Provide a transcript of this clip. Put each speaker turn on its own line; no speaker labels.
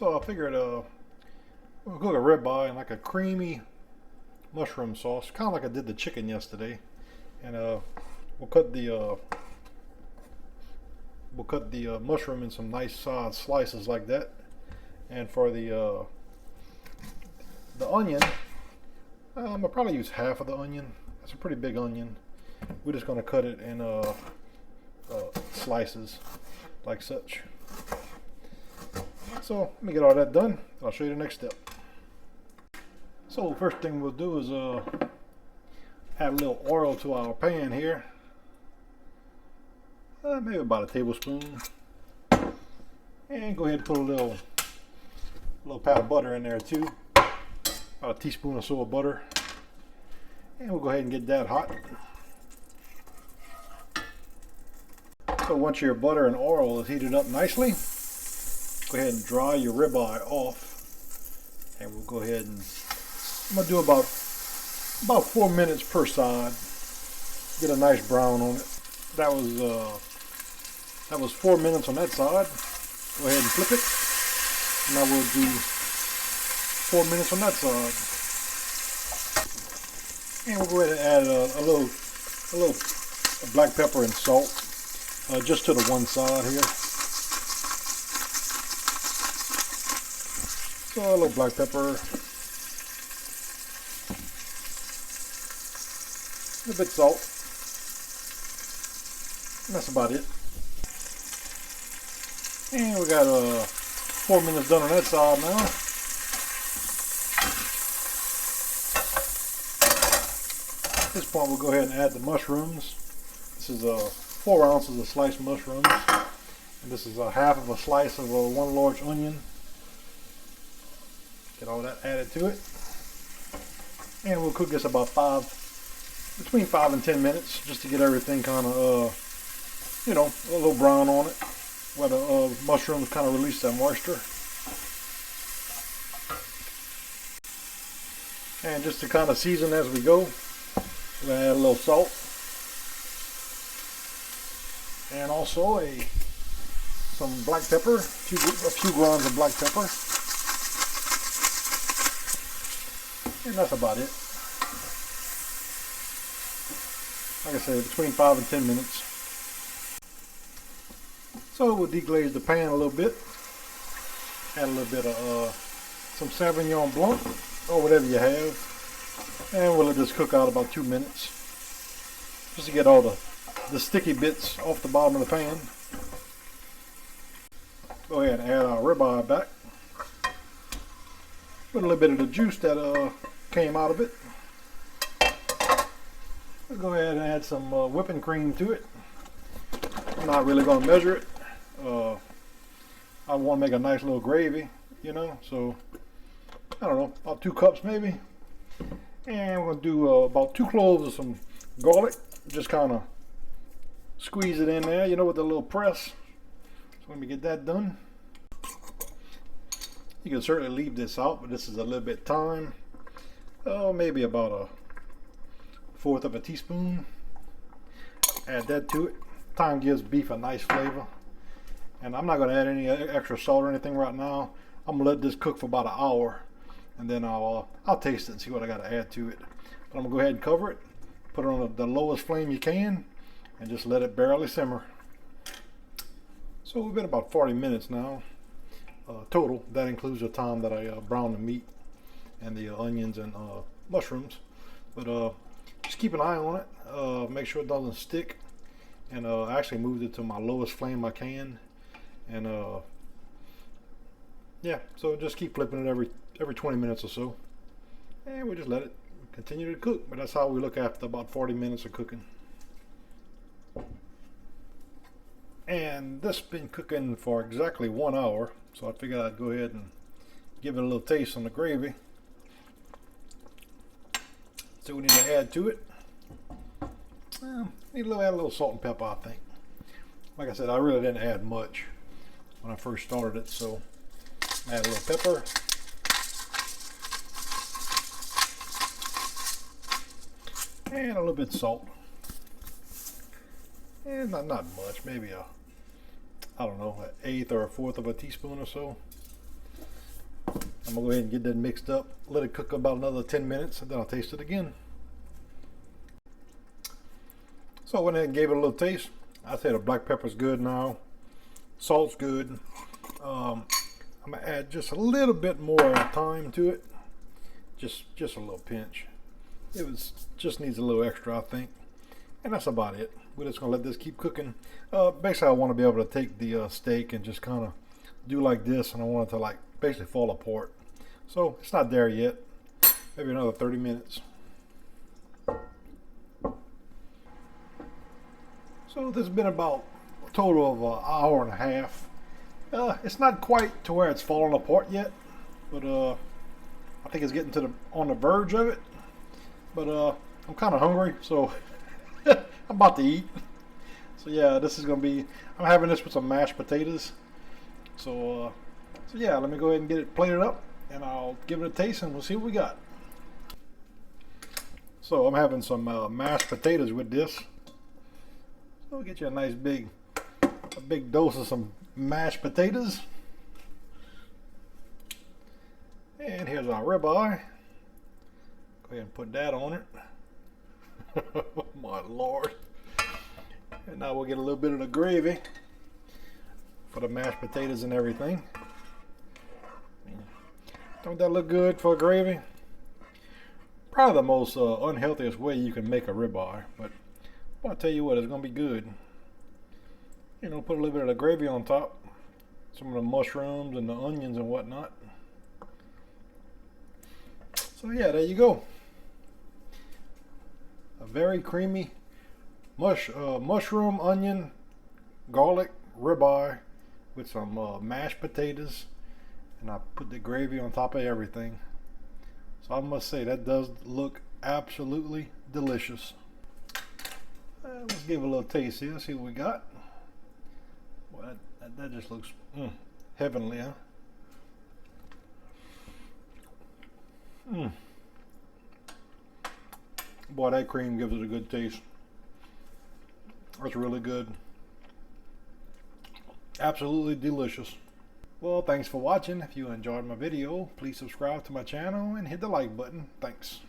So I figured we'll cook a ribeye and like a creamy mushroom sauce, kind of like I did the chicken yesterday. And we'll cut the mushroom in some nice slices like that. And for the onion, I'll probably use half of the onion. That's a pretty big onion. We're just going to cut it in slices like such. So let me get all that done. I'll show you the next step. So first thing we'll do is add a little oil to our pan here. Maybe about a tablespoon. And go ahead and put a little pat of butter in there too. About a teaspoon or so of butter. And we'll go ahead and get that hot. So once your butter and oil is heated up nicely, go ahead and dry your ribeye off. And we'll go ahead and, I'm going to do about 4 minutes per side. Get a nice brown on it. That was 4 minutes on that side. Go ahead and flip it. Now we'll do 4 minutes on that side. And we'll go ahead and add a little black pepper and salt, just to the one side here. So a little black pepper, a bit of salt, and that's about it. And we got 4 minutes done on that side now. At this point we'll go ahead and add the mushrooms. This is 4 ounces of sliced mushrooms, and this is half of a slice of one large onion. Get all that added to it, and we'll cook this about between 5 and 10 minutes, just to get everything kind of a little brown on it, where the mushrooms kind of release that moisture. And just to kind of season as we go, we're going to add a little salt, and also some black pepper, a few grounds of black pepper, and that's about it. Like I said, between 5 and 10 minutes. So we'll deglaze the pan a little bit, add a little bit of some Sauvignon Blanc or whatever you have. And we'll let this cook out about 2 minutes, just to get all the sticky bits off the bottom of the pan. Go ahead and add our ribeye back. Put a little bit of the juice that came out of it. We'll go ahead and add some whipping cream to it. I'm not really going to measure it. I want to make a nice little gravy, so I don't know, about 2 cups maybe. And we're going to do about 2 cloves of some garlic. Just kind of squeeze it in there, with a little press. So let me get that done. You can certainly leave this out, but this is a little bit thyme. Maybe about 1/4 of a teaspoon. Add that to it. Thyme gives beef a nice flavor. And I'm not going to add any extra salt or anything right now. I'm going to let this cook for about an hour. And then I'll taste it and see what I got to add to it. But I'm going to go ahead and cover it. Put it on the lowest flame you can. And just let it barely simmer. So we've been about 40 minutes now. Total. That includes the time that I browned the meat and the onions and mushrooms. But just keep an eye on it. Make sure it doesn't stick. And I actually moved it to my lowest flame I can. And yeah, so just keep flipping it every 20 minutes or so. And we just let it continue to cook. But that's how we look after about 40 minutes of cooking. And this has been cooking for exactly 1 hour. So I figured I'd go ahead and give it a little taste on the gravy. So we need to add to it. Need to add a little salt and pepper, I think. Like I said, I really didn't add much when I first started it, so add a little pepper. And a little bit of salt. And not much, maybe I don't know, 1/8 or 1/4 of a teaspoon or so. I'm gonna go ahead and get that mixed up, let it cook about another 10 minutes, and then I'll taste it again. So I went ahead and gave it a little taste. I say the black pepper's good now. Salt's good. I'm gonna add just a little bit more thyme to it. Just a little pinch. Just needs a little extra, I think. And that's about it. We're just gonna let this keep cooking. Basically, I want to be able to take the steak and just kind of do like this, and I want it to like basically fall apart. So it's not there yet. Maybe another 30 minutes. So this has been about a total of an hour and a half. It's not quite to where it's falling apart yet, but I think it's getting on the verge of it. But I'm kind of hungry, so I'm about to eat. So yeah, this is gonna be. I'm having this with some mashed potatoes. So yeah, let me go ahead and get it plated up, and I'll give it a taste, and we'll see what we got. So I'm having some mashed potatoes with this. So I'll get you a nice big dose of some mashed potatoes. And here's our ribeye. Go ahead and put that on it. Oh my Lord. And now we'll get a little bit of the gravy for the mashed potatoes and everything. Don't that look good for gravy? Probably the most unhealthiest way you can make a ribeye, but I'll tell you what, it's gonna be good. You know, put a little bit of the gravy on top, some of the mushrooms and the onions and whatnot. So yeah, there you go. A very creamy mushroom, onion, garlic ribeye with some mashed potatoes, and I put the gravy on top of everything. So I must say that does look absolutely delicious. Let's give it a little taste here, see what we got. Well, that just looks heavenly, huh? Boy, that cream gives it a good taste. That's really good. Absolutely delicious. Well, thanks for watching. If you enjoyed my video, please subscribe to my channel and hit the like button. Thanks.